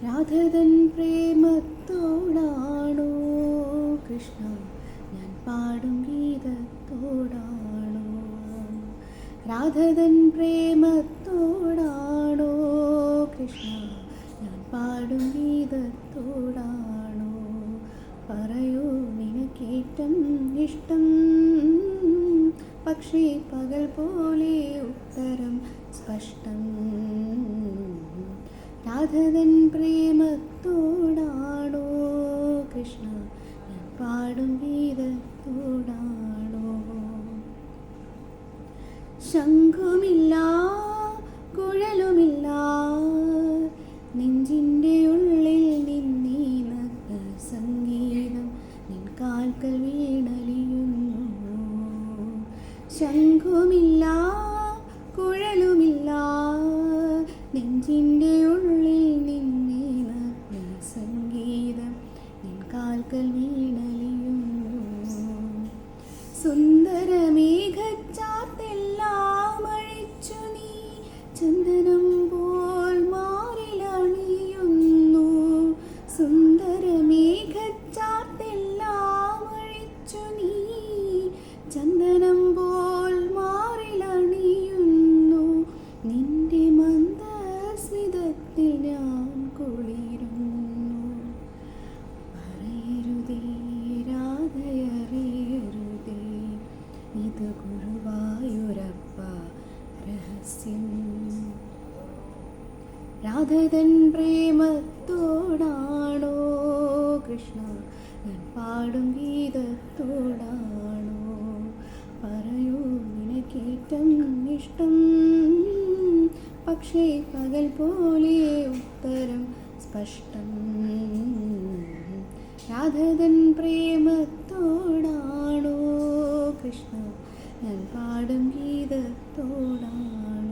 രാധതൻ പ്രേമത്തോടാണോ കൃഷ്ണ ഞാൻ പാടും ഗീതത്തോടാണോ? രാധതൻ പ്രേമത്തോടാണോ കൃഷ്ണ ഞാൻ പാടും ഗീതത്തോടാണോ? പറയൂ നിനക്കേറ്റം ഇഷ്ടം, പക്ഷേ പകൽ പോലെ ഉത്തരം സ്പഷ്ടം. രാധതൻ പ്രേമത്തോടാണോ കൃഷ്ണ ഞാൻ പാടും ഗീതത്തോടാണോ? ശംഖുമില്ല കുഴലുമില്ല നെഞ്ചിൻ്റെ ഉള്ളിൽ നിന്നീ നഗ്ന സംഗീതം നിൻ കാൽക്കൽ വീണലിയുന്നു. ശംഖുമില്ല കുഴലുമില്ല നെഞ്ചിൻ്റെ ഉള്ളിൽ നിന്നീ നഗ്ന സംഗീതം നിൻ കാൽക്കൽ വീണലിയുന്നു. സുന്ദരമേഘച്ചാർത്തെല്ലാം അഴിച്ചു നീ ചന്ദനം പോൽ മാറിലണിയുന്നു. സുന്ദരമേഘച്ചാർത്തെല്ലാം അഴിച്ചു നീ ചന്ദനം പോൽ മാറിലണിയുന്നു. നിന്റെ മന്ദസ്മിതത്തിൽ ഞാൻ കുളിരുന്നു. പറയരുതേ രാധയറിയരുതേ, ഇത് ഗുരുവായൂരപ്പ രഹസ്യം. രാധതൻ പ്രേമത്തോടാണോ കൃഷ്ണ ഞാൻ പാടും ഗീതത്തോടാണോ? പറയൂ നിനക്കേറ്റം ഇഷ്ടം, പക്ഷേ പകൽ പോലെ ഉത്തരം സ്പഷ്ടം. രാധതൻ പ്രേമത്തോടാണോ കൃഷ്ണ ഞാൻ പാടും ഗീതത്തോടാണോ?